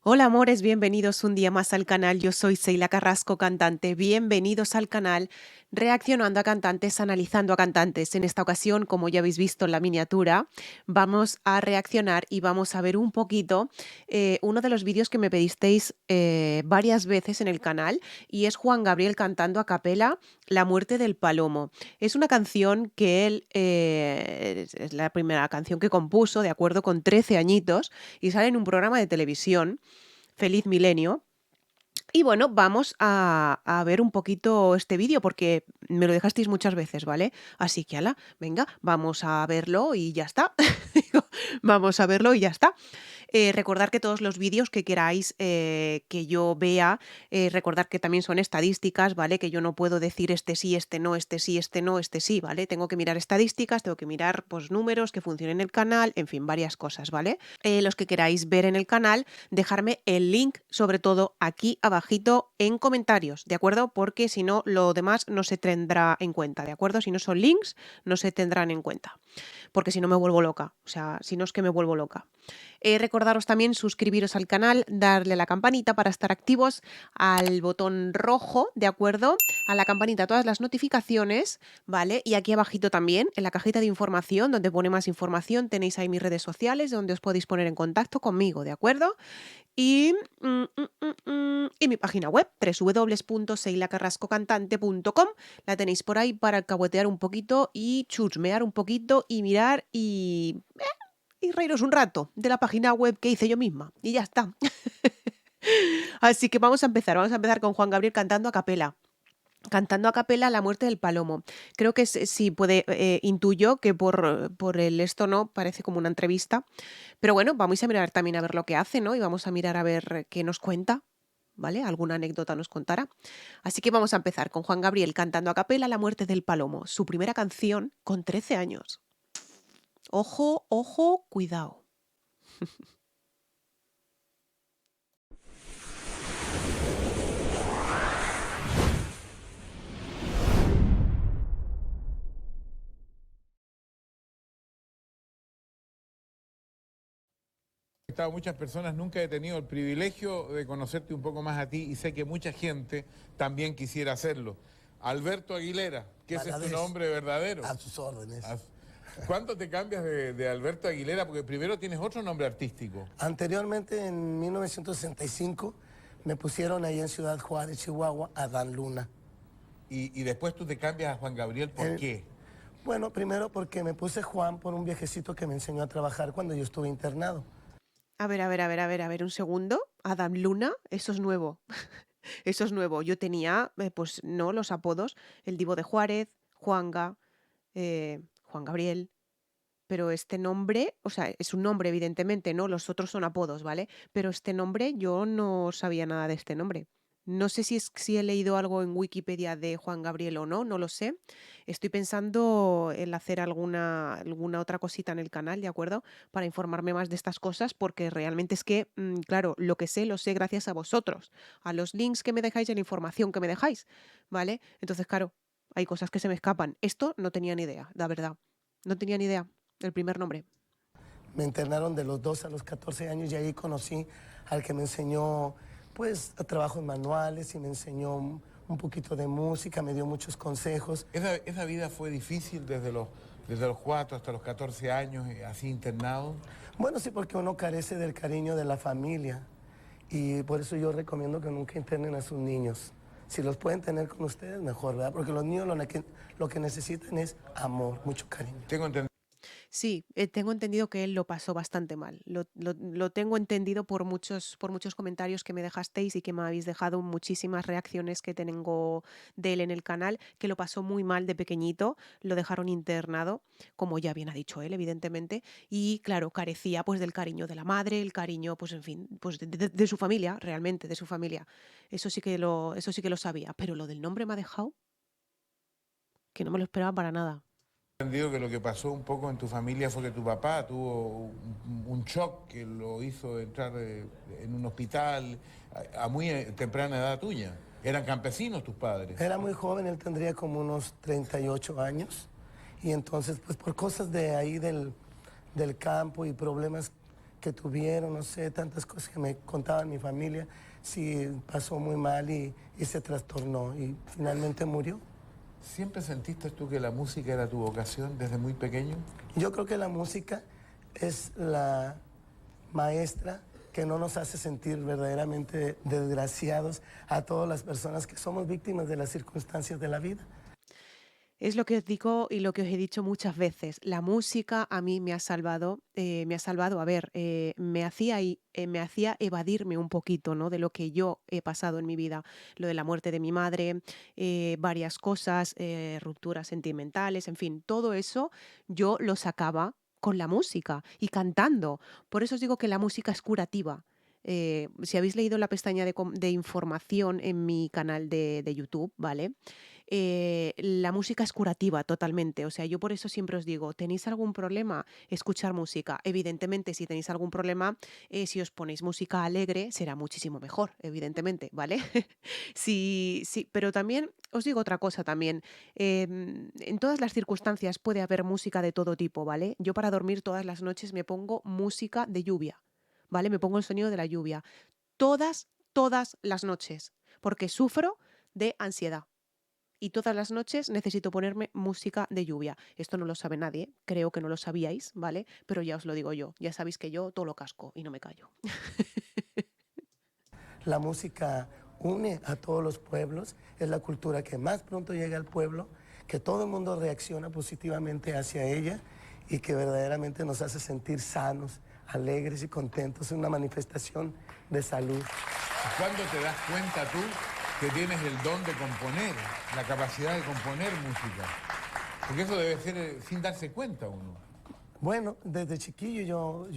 Hola amores, bienvenidos un día más al canal. Yo soy Seila Carrasco, cantante. Bienvenidos al canal reaccionando a cantantes, analizando a cantantes. En esta ocasión, como ya habéis visto en la miniatura, vamos a reaccionar y vamos a ver un poquito uno de los vídeos que me pedisteis varias veces en el canal y es Juan Gabriel cantando a capela La muerte del palomo. Es una canción que él, es la primera canción que compuso, de acuerdo, con 13 añitos y sale en un programa de televisión. Feliz milenio. Y bueno, vamos a ver un poquito este vídeo porque me lo dejasteis muchas veces, ¿vale? Así que, ala, venga, vamos a verlo y ya está. Digo, vamos a verlo y ya está. Recordar que todos los vídeos que queráis que yo vea, recordar que también son estadísticas, ¿vale? Que yo no puedo decir este sí, este no, este sí, este no, este sí, ¿vale? Tengo que mirar estadísticas, tengo que mirar pues números que funcionen en el canal, en fin, varias cosas, ¿vale? Los que queráis ver en el canal, dejarme el link, sobre todo aquí abajito en comentarios, ¿de acuerdo? Porque si no, lo demás no se tendrá en cuenta, ¿de acuerdo? Si no son links, no se tendrán en cuenta, porque si no me vuelvo loca, o sea, si no es que me vuelvo loca. Recordaros también suscribiros al canal, darle a la campanita para estar activos, al botón rojo, ¿de acuerdo? A la campanita todas las notificaciones, ¿vale? Y aquí abajito también, en la cajita de información, donde pone más información, tenéis ahí mis redes sociales, donde os podéis poner en contacto conmigo, ¿de acuerdo? Y, y mi página web, www.seilacarrascocantante.com, la tenéis por ahí para alcahuetear un poquito y chusmear un poquito y mirar y reíros un rato de la página web que hice yo misma. Y ya está. Así que vamos a empezar con Juan Gabriel cantando a capela. Cantando a capela La muerte del palomo. Creo que sí puede, intuyo que por el esto no, parece como una entrevista. Pero bueno, vamos a mirar también a ver lo que hace, ¿no? Y vamos a mirar a ver qué nos cuenta, ¿vale? Alguna anécdota nos contará. Así que vamos a empezar con Juan Gabriel cantando a capela La muerte del palomo, su primera canción con 13 años. Ojo, ojo, cuidado. Estado muchas personas, nunca he tenido el privilegio de conocerte un poco más a ti y sé que mucha gente también quisiera hacerlo. Alberto Aguilera, que ese es tu nombre verdadero. A sus órdenes. ¿Cuánto te cambias de Alberto Aguilera? Porque primero tienes otro nombre artístico. Anteriormente, en 1965, me pusieron ahí en Ciudad Juárez, Chihuahua, Adán Luna. Y después tú te cambias a Juan Gabriel, ¿por qué? Bueno, primero porque me puse Juan por un viejecito que me enseñó a trabajar cuando yo estuve internado. A ver, un segundo. Adam Luna, eso es nuevo. Eso es nuevo. Yo tenía, pues no, los apodos. El Divo de Juárez, Juanga, Juan Gabriel. Pero este nombre, o sea, es un nombre, evidentemente, ¿no? Los otros son apodos, ¿vale? Pero este nombre, yo no sabía nada de este nombre. No sé si he leído algo en Wikipedia de Juan Gabriel o no, no lo sé. Estoy pensando en hacer alguna otra cosita en el canal, ¿de acuerdo? Para informarme más de estas cosas, porque realmente es que, claro, lo que sé, lo sé gracias a vosotros, a los links que me dejáis y a la información que me dejáis, ¿vale? Entonces, claro, hay cosas que se me escapan. Esto no tenía ni idea, la verdad. No tenía ni idea. El primer nombre. Me internaron de los 2 a los 14 años y ahí conocí al que me enseñó, pues, trabajos manuales y me enseñó un poquito de música, me dio muchos consejos. ¿Esa vida fue difícil desde los 4 hasta los 14 años, así internado? Bueno, sí, porque uno carece del cariño de la familia y por eso yo recomiendo que nunca internen a sus niños. Si los pueden tener con ustedes, mejor, ¿verdad? Porque los niños lo que necesitan es amor, mucho cariño. Tengo entendido. Sí, tengo entendido que él lo pasó bastante mal. Lo tengo entendido por muchos comentarios que me dejasteis y que me habéis dejado muchísimas reacciones que tengo de él en el canal, que lo pasó muy mal de pequeñito, lo dejaron internado, como ya bien ha dicho él, evidentemente, y claro, carecía pues del cariño de la madre, el cariño, pues en fin, pues de su familia, realmente, de su familia. Eso sí que lo sabía, pero lo del nombre me ha dejado que no me lo esperaba para nada. Entendido que lo que pasó un poco en tu familia fue que tu papá tuvo un shock que lo hizo entrar en un hospital a muy temprana edad tuya. ¿Eran campesinos tus padres? Era muy joven, él tendría como unos 38 años y entonces pues por cosas de ahí del campo y problemas que tuvieron, no sé, tantas cosas que me contaban mi familia, sí pasó muy mal y se trastornó y finalmente murió. ¿Siempre sentiste tú que la música era tu vocación desde muy pequeño? Yo creo que la música es la maestra que no nos hace sentir verdaderamente desgraciados a todas las personas que somos víctimas de las circunstancias de la vida. Es lo que os digo y lo que os he dicho muchas veces. La música a mí me ha salvado, a ver, me hacía evadirme un poquito, ¿no? De lo que yo he pasado en mi vida, lo de la muerte de mi madre, varias cosas, rupturas sentimentales, en fin, todo eso yo lo sacaba con la música y cantando. Por eso os digo que la música es curativa. Si habéis leído la pestaña de información en mi canal de YouTube, ¿vale? La música es curativa totalmente. O sea, yo por eso siempre os digo, ¿tenéis algún problema? Escuchar música. Evidentemente, si tenéis algún problema, si os ponéis música alegre, será muchísimo mejor, evidentemente, ¿vale? Sí, sí, pero también os digo otra cosa también. En todas las circunstancias puede haber música de todo tipo, ¿vale? Yo para dormir todas las noches me pongo música de lluvia, ¿vale? Me pongo el sonido de la lluvia. Todas las noches, porque sufro de ansiedad. Y todas las noches necesito ponerme música de lluvia. Esto no lo sabe nadie, creo que no lo sabíais, ¿vale? Pero ya os lo digo yo, ya sabéis que yo todo lo casco y no me callo. La música une a todos los pueblos, es la cultura que más pronto llega al pueblo, que todo el mundo reacciona positivamente hacia ella y que verdaderamente nos hace sentir sanos, alegres y contentos. Es una manifestación de salud. ¿Cuándo te das cuenta tú que tienes el don de componer, la capacidad de componer música? Porque eso debe ser sin darse cuenta uno. Bueno, desde chiquillo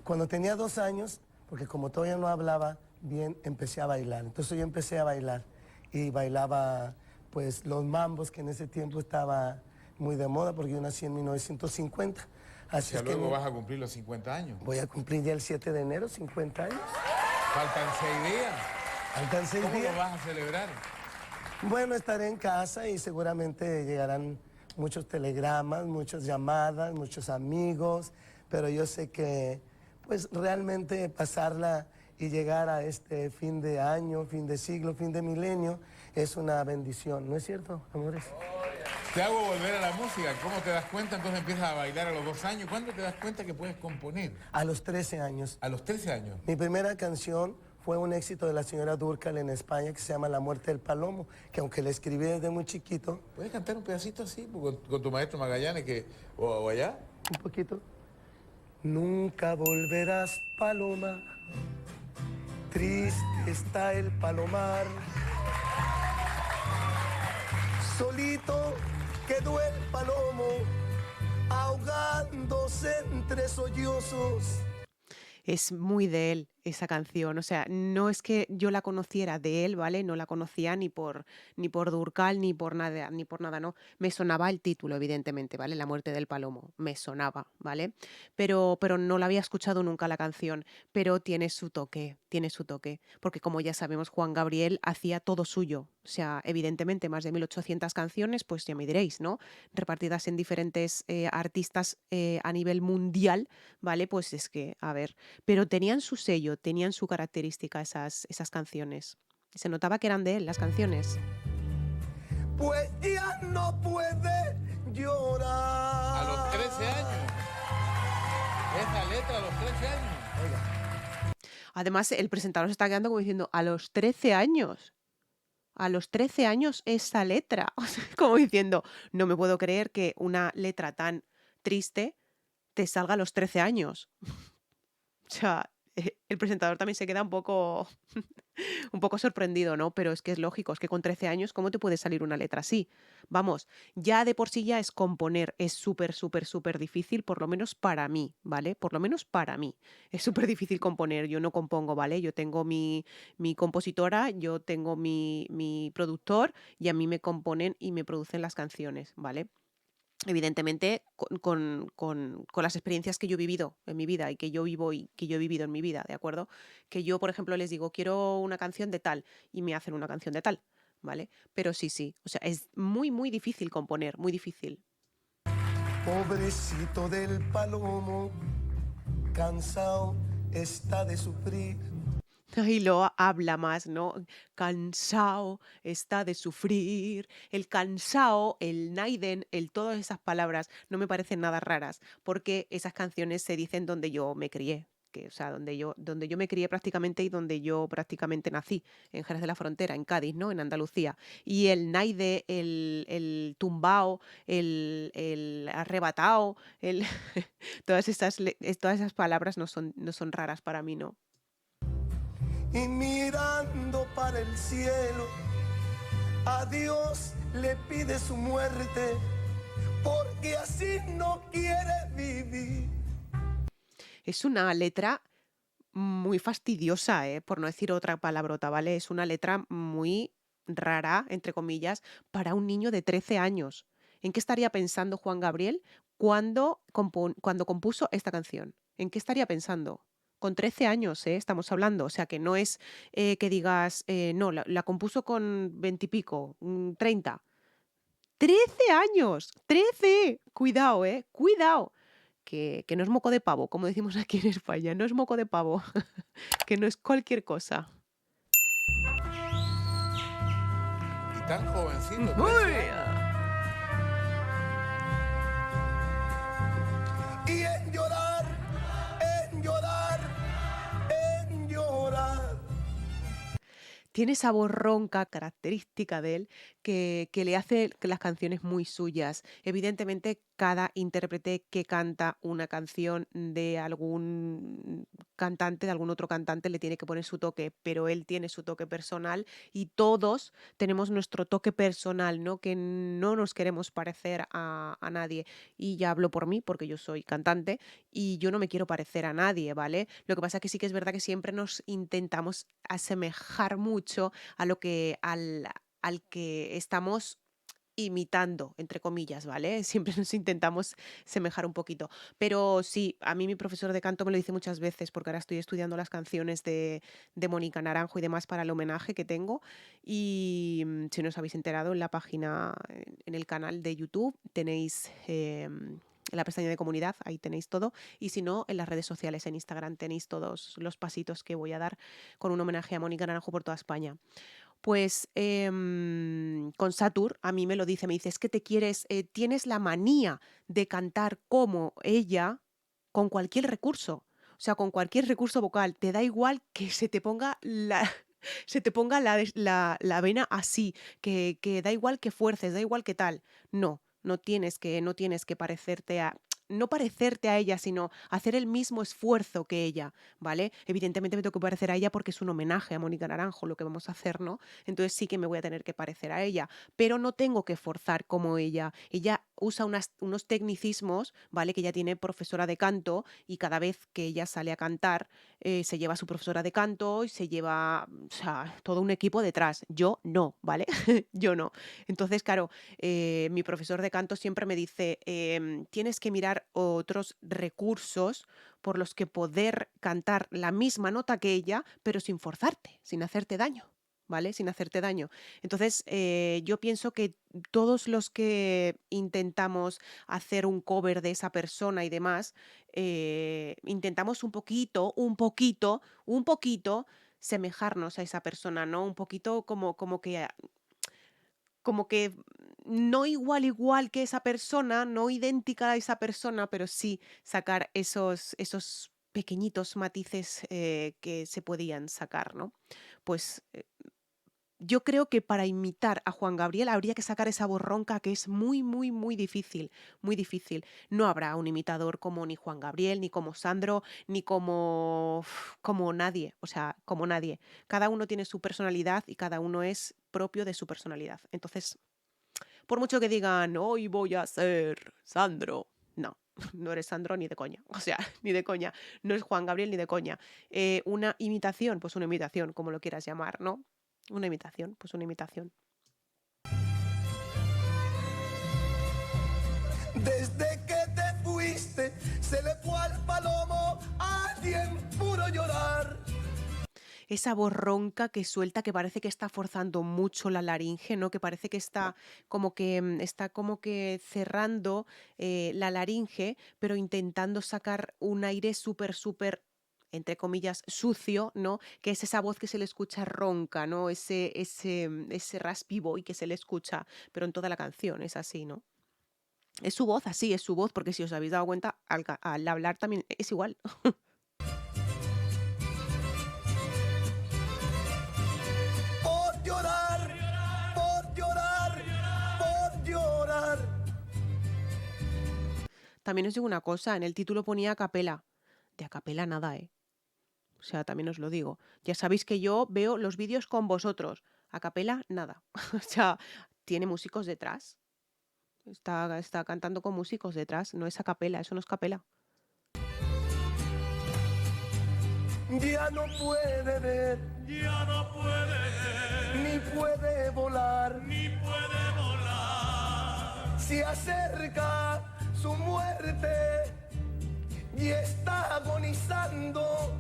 cuando tenía 2 años, porque como todavía no hablaba bien, empecé a bailar. Entonces yo empecé a bailar y bailaba pues los mambos que en ese tiempo estaba muy de moda porque yo nací en 1950. O Así sea, es que luego vas a cumplir los 50 años. voy a cumplir ya el 7 de enero, 50 años. Faltan 6 días. Faltan 6 ¿Cómo días. lo vas a celebrar? Bueno, estaré en casa y seguramente llegarán muchos telegramas, muchas llamadas, muchos amigos, pero yo sé que pues realmente pasarla y llegar a este fin de año, fin de siglo, fin de milenio es una bendición, ¿no es cierto, amores? Te hago volver a la música. ¿Cómo te das cuenta? Entonces empiezas a bailar a los 2 años. ¿Cuándo te das cuenta que puedes componer? A los 13 años. A los 13 años. Mi primera canción fue un éxito de la señora Dúrcal en España que se llama La muerte del palomo, que aunque la escribí desde muy chiquito, ¿Puedes cantar un pedacito así con tu maestro Magallanes o allá? un poquito. Nunca volverás, paloma, triste está el palomar. Solito quedó el palomo, ahogándose entre sollozos. Es muy de él esa canción, o sea, no es que yo la conociera de él, ¿vale? No la conocía ni por Durcal, ni por nada, no. Me sonaba el título, evidentemente, ¿vale? La muerte del palomo, me sonaba, ¿vale? Pero no la había escuchado nunca la canción, pero tiene su toque, porque como ya sabemos, Juan Gabriel hacía todo suyo, o sea, evidentemente más de 1800 canciones, pues ya me diréis, ¿no? Repartidas en diferentes artistas a nivel mundial, ¿vale? Pues es que, a ver, pero tenían su sello, tenían su característica esas canciones. Se notaba que eran de él las canciones. Pues ya no puede llorar. A los 13 años. Esa letra a los 13 años. Además, el presentador se está quedando como diciendo, a los 13 años. A los 13 años esa letra. O sea, como diciendo, no me puedo creer que una letra tan triste te salga a los 13 años. O sea, el presentador también se queda un poco un poco sorprendido, ¿no? Pero es que es lógico, es que con 13 años, ¿cómo te puede salir una letra así? Vamos, ya de por sí ya es componer, es súper, súper, súper difícil, por lo menos para mí, ¿vale? Por lo menos para mí. Es súper difícil componer, yo no compongo, ¿vale? Yo tengo mi compositora, yo tengo mi productor y a mí me componen y me producen las canciones, ¿vale? Evidentemente, con las experiencias que yo he vivido en mi vida y que yo vivo y que yo he vivido en mi vida, ¿de acuerdo? Que yo, por ejemplo, les digo, quiero una canción de tal y me hacen una canción de tal, ¿vale? Pero sí, sí, o sea, es muy, muy difícil componer, muy difícil. Pobrecito del palomo, cansado está de sufrir. Y lo habla más, ¿no? Cansao está de sufrir. El cansao, el naiden, el todas esas palabras no me parecen nada raras, porque esas canciones se dicen donde yo me crié. Que, o sea, donde yo me crié prácticamente y donde yo prácticamente nací, en Jerez de la Frontera, en Cádiz, ¿no? En Andalucía. Y el naide, el tumbao, el arrebatao, el todas esas palabras no son raras para mí, ¿no? Y mirando para el cielo, a Dios le pide su muerte, porque así no quiere vivir. Es una letra muy fastidiosa, por no decir otra palabrota, ¿vale? Es una letra muy rara, entre comillas, para un niño de 13 años. ¿En qué estaría pensando Juan Gabriel cuando compuso esta canción? ¿En qué estaría pensando? Con 13 años, estamos hablando. O sea, que no es que digas, no, la compuso con 20 y pico, 30. 13 años, 13. Cuidado, cuidado. Que no es moco de pavo, como decimos aquí en España, no es moco de pavo, que no es cualquier cosa. Y tan jovencito, 13 Uy. años. Y en llorar, en llorar, en llorar. Tiene esa voz ronca característica de él que le hace que las canciones muy suyas. Evidentemente, cada intérprete que canta una canción de algún cantante, de algún otro cantante, le tiene que poner su toque, pero él tiene su toque personal y todos tenemos nuestro toque personal, ¿no? Que no nos queremos parecer a nadie. Y ya hablo por mí, porque yo soy cantante y yo no me quiero parecer a nadie, ¿vale? Lo que pasa es que sí que es verdad que siempre nos intentamos asemejar mucho a lo que al que estamos imitando, entre comillas, ¿vale? Siempre nos intentamos semejar un poquito. Pero sí, a mí mi profesor de canto me lo dice muchas veces, porque ahora estoy estudiando las canciones de Mónica Naranjo y demás para el homenaje que tengo. Y si no os habéis enterado, en la página, en el canal de YouTube, tenéis en la pestaña de comunidad, ahí tenéis todo. Y si no, en las redes sociales, en Instagram, tenéis todos los pasitos que voy a dar con un homenaje a Mónica Naranjo por toda España. Pues con Satur a mí me lo dice, me dice, es que tienes la manía de cantar como ella con cualquier recurso, o sea, con cualquier recurso vocal, te da igual que se te ponga se te ponga la vena así, que da igual que fuerces, da igual que tal. No, no tienes que parecerte a... No parecerte a ella, sino hacer el mismo esfuerzo que ella, ¿vale? Evidentemente me tengo que parecer a ella porque es un homenaje a Mónica Naranjo lo que vamos a hacer, ¿no? Entonces sí que me voy a tener que parecer a ella, pero no tengo que forzar como ella. Ella usa unos tecnicismos, ¿vale? Que ella tiene profesora de canto y cada vez que ella sale a cantar se lleva a su profesora de canto y se lleva, o sea, todo un equipo detrás. Yo no, ¿vale? Yo no. Entonces, claro, mi profesor de canto siempre me dice, tienes que mirar otros recursos por los que poder cantar la misma nota que ella, pero sin forzarte, sin hacerte daño. ¿Vale? Sin hacerte daño. Entonces, yo pienso que todos los que intentamos hacer un cover de esa persona y demás, intentamos un poquito semejarnos a esa persona, ¿no? Un poquito como que no igual que esa persona, no idéntica a esa persona, pero sí sacar esos pequeñitos matices que se podían sacar, ¿no? Pues yo creo que para imitar a Juan Gabriel habría que sacar esa voz ronca que es muy, muy, muy difícil, muy difícil. No habrá un imitador como ni Juan Gabriel, ni como Sandro, ni como nadie, o sea, como nadie. Cada uno tiene su personalidad y cada uno es propio de su personalidad. Entonces, por mucho que digan, hoy voy a ser Sandro, no, no eres Sandro ni de coña, o sea, ni de coña, no es Juan Gabriel ni de coña. Una imitación, pues una imitación, como lo quieras llamar, ¿no? Una imitación, pues una imitación. Desde que te fuiste, se le fue al palomo a alguien puro llorar. esa voz ronca que suelta, que parece que está forzando mucho la laringe, ¿no? Que parece que está como que, está como que cerrando la laringe, pero intentando sacar un aire súper, súper, entre comillas, sucio, ¿no? Que es esa voz que se le escucha ronca, ¿no? Ese raspy boy que se le escucha, pero en toda la canción es así, ¿no? Es su voz, así es su voz, porque si os habéis dado cuenta, al hablar también es igual. Por llorar, por llorar, por llorar. También os digo una cosa, en el título ponía a capela. De a capela nada, ¿eh? O sea, también os lo digo. Ya sabéis que yo veo los vídeos con vosotros. A capela nada. O sea, tiene músicos detrás. Está cantando con músicos detrás. No es a capela, eso no es capela. Ya no puede ver, Ya no puede ver, ni puede volar. ni puede volar. Se acerca su muerte y está agonizando.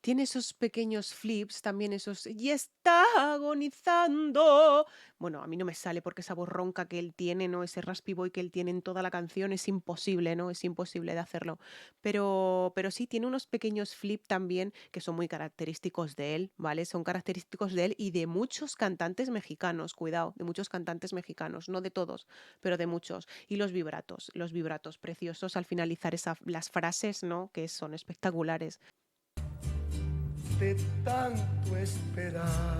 Tiene esos pequeños flips, también esos y está agonizando. Bueno, a mí no me sale porque esa voz ronca que él tiene, ¿no? Ese raspy boy que él tiene en toda la canción es imposible, ¿no? Es imposible de hacerlo. Pero sí, tiene unos pequeños flips también que son muy característicos de él, ¿vale? Son característicos de él y de muchos cantantes mexicanos, cuidado, de muchos cantantes mexicanos, no de todos, pero de muchos. Y los vibratos preciosos al finalizar las frases, ¿no? Que son espectaculares. De tanto esperar.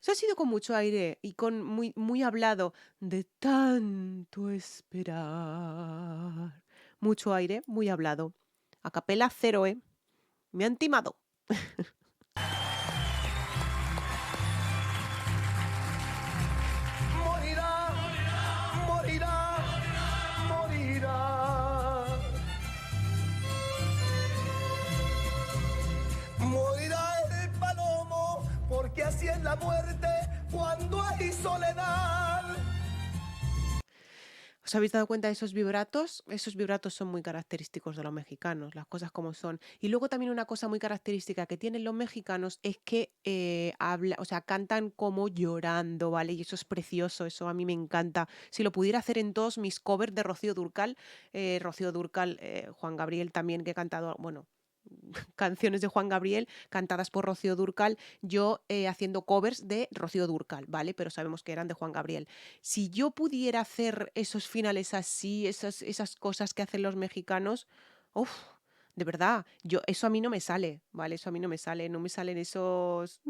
Eso ha sido con mucho aire y con muy hablado, de tanto esperar. Mucho aire, muy hablado. A capela cero, ¿eh? Me han timado. Morirá, morirá, morirá. Morirá el palomo, porque así es la muerte cuando hay soledad. ¿Os habéis dado cuenta de esos vibratos? Esos vibratos son muy característicos de los mexicanos, las cosas como son. Y luego también una cosa muy característica que tienen los mexicanos es que o sea, cantan como llorando, ¿vale? Y eso es precioso, eso a mí me encanta. Si lo pudiera hacer en todos mis covers de Rocío Dúrcal, Juan Gabriel también, que he cantado, bueno, canciones de Juan Gabriel cantadas por Rocío Dúrcal, yo haciendo covers de Rocío Dúrcal, ¿vale? Pero sabemos que eran de Juan Gabriel. Si yo pudiera hacer esos finales así, esas cosas que hacen los mexicanos, uff, de verdad, eso a mí no me sale, ¿vale? Eso a mí no me sale, no me salen esos...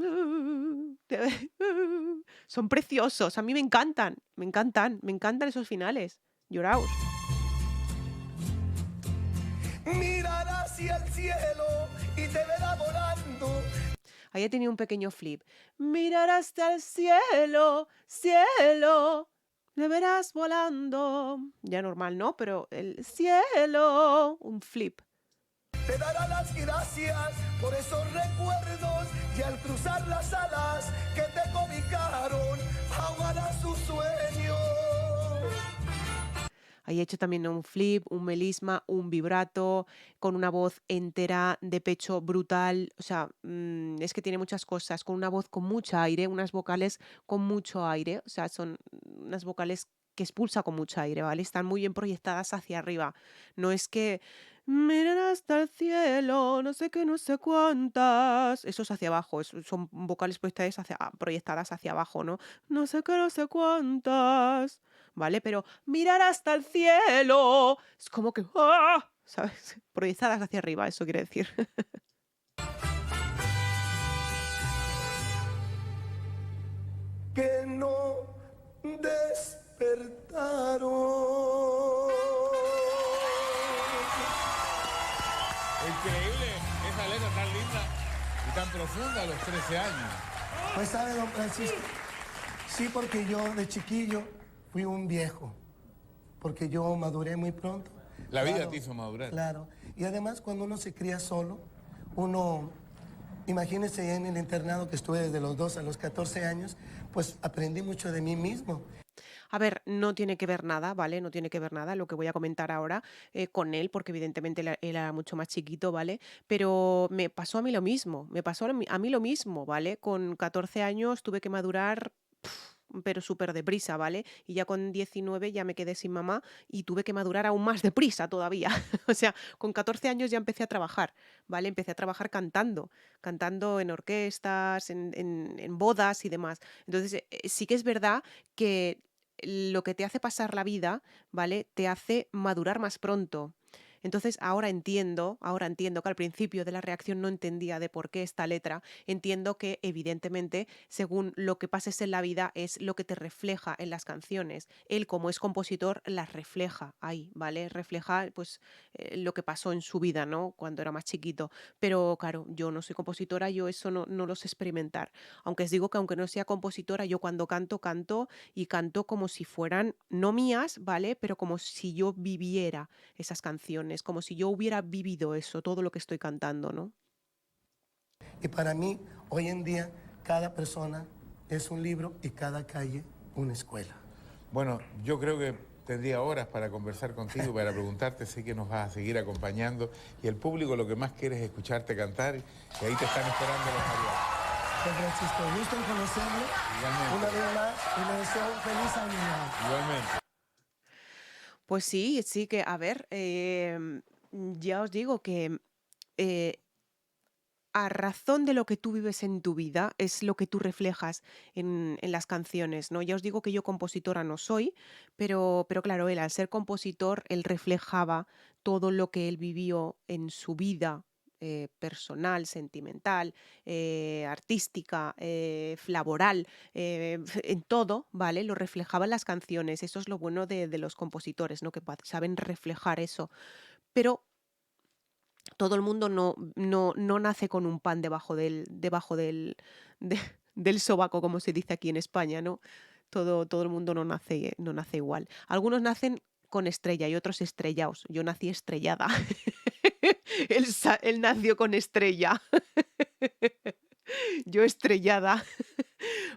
Son preciosos, a mí me encantan, me encantan, me encantan esos finales. Lloraos. Mirar hacia el cielo y te verá volando. Ahí he tenido un pequeño flip. Mirar hasta el cielo, cielo, me verás volando. Ya normal, ¿no? Pero el cielo, un flip. Te dará las gracias por esos recuerdos y al cruzar las alas que te cobijaron, ahogará su sueño. Ahí he hecho también un flip, un melisma, un vibrato, con una voz entera de pecho brutal. O sea, es que tiene muchas cosas, con una voz con mucho aire, unas vocales con mucho aire. O sea, son unas vocales que expulsa con mucho aire, ¿vale? Están muy bien proyectadas hacia arriba. No es que miren hasta el cielo, no sé qué, no sé cuántas. Eso es hacia abajo, son vocales proyectadas hacia abajo, ¿no? No sé qué, no sé cuántas. ¿Vale? Pero mirar hasta el cielo es como que, ¡ah! ¿Sabes? Proyectadas hacia arriba, eso quiere decir. Que no despertaron. Increíble esa letra tan linda y tan profunda a los 13 años. Pues sabe, don Francisco, sí, porque yo de chiquillo fui un viejo, porque yo maduré muy pronto. La vida te hizo madurar. Claro, y además cuando uno se cría solo, uno, imagínese en el internado que estuve desde los 2 a los 14 años, pues aprendí mucho de mí mismo. A ver, no tiene que ver nada, ¿vale? No tiene que ver nada lo que voy a comentar ahora con él, porque evidentemente él era mucho más chiquito, ¿vale? Pero me pasó a mí lo mismo, me pasó a mí lo mismo, ¿vale? Con 14 años tuve que madurar, pero súper deprisa, ¿vale? Y ya con 19 ya me quedé sin mamá y tuve que madurar aún más deprisa todavía. O sea, con 14 años ya empecé a trabajar, ¿vale? Empecé a trabajar cantando, cantando en orquestas, en bodas y demás. Entonces, sí que es verdad que lo que te hace pasar la vida, ¿vale? Te hace madurar más pronto. Entonces, ahora entiendo que al principio de la reacción no entendía de por qué esta letra. Entiendo que, evidentemente, según lo que pases en la vida, es lo que te refleja en las canciones. Él, como es compositor, las refleja ahí, ¿vale? Refleja, pues, lo que pasó en su vida, ¿no? Cuando era más chiquito. Pero, claro, yo no soy compositora, yo eso no lo sé experimentar. Aunque os digo que aunque no sea compositora, yo cuando canto, canto y canto como si fueran, no mías, ¿vale? Pero como si yo viviera esas canciones, como si yo hubiera vivido eso, todo lo que estoy cantando, ¿no? Y para mí, hoy en día, cada persona es un libro y cada calle una escuela. Bueno, yo creo que tendría horas para conversar contigo, para preguntarte, sé que nos vas a seguir acompañando y el público lo que más quiere es escucharte cantar y ahí te están esperando los mariachis. Don Francisco, gusto en conocerlo una Igualmente, vez más y le deseo un feliz año nuevo. igualmente. Pues sí, sí que, a ver, ya os digo que eh, a razón de lo que tú vives en tu vida, es lo que tú reflejas en las canciones, ¿no? Ya os digo que yo compositora no soy, pero claro, él al ser compositor, él reflejaba todo lo que él vivió en su vida. Personal, sentimental, artística, laboral, en todo, ¿vale? Lo reflejaba en las canciones. Eso es lo bueno de los compositores, ¿no? Que saben reflejar eso. Pero todo el mundo no nace con un pan debajo del de del sobaco, como se dice aquí en España, ¿no? Todo el mundo no nace igual. Algunos nacen con estrella y otros estrellados. Yo nací estrellada. Él nació con estrella. Yo estrellada.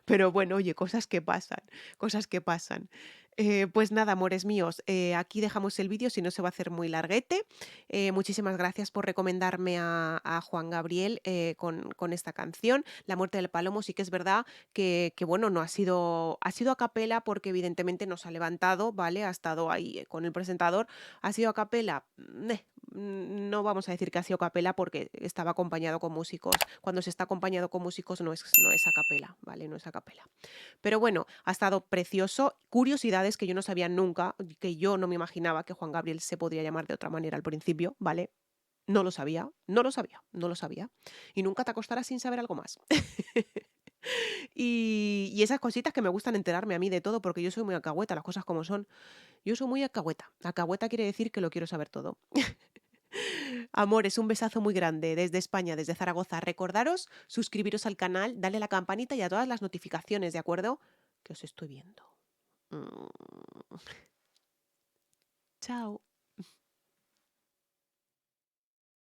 Pero bueno, oye, cosas que pasan, cosas que pasan. Pues nada, amores míos, aquí dejamos el vídeo, si no se va a hacer muy larguete. Muchísimas gracias por recomendarme a Juan Gabriel con esta canción. La muerte del palomo sí que es verdad que bueno, no ha sido a capela porque evidentemente nos ha levantado, ¿vale? Ha estado ahí con el presentador. Ha sido a capela. No vamos a decir que ha sido a capela porque estaba acompañado con músicos. Cuando se está acompañado con músicos no es a capela, ¿vale? No es a capela. Pero bueno, ha estado precioso. Curiosidades que yo no sabía nunca, que yo no me imaginaba que Juan Gabriel se podría llamar de otra manera al principio, ¿vale? No lo sabía, no lo sabía, no lo sabía. Y nunca te acostarás sin saber algo más. Y esas cositas que me gustan enterarme a mí de todo, porque yo soy muy alcahueta, las cosas como son. Yo soy muy alcahueta. Alcahueta quiere decir que lo quiero saber todo. Amores, un besazo muy grande desde España, desde Zaragoza. Recordaros suscribiros al canal, darle a la campanita y a todas las notificaciones, ¿de acuerdo? Que os estoy viendo. Mm. Chao.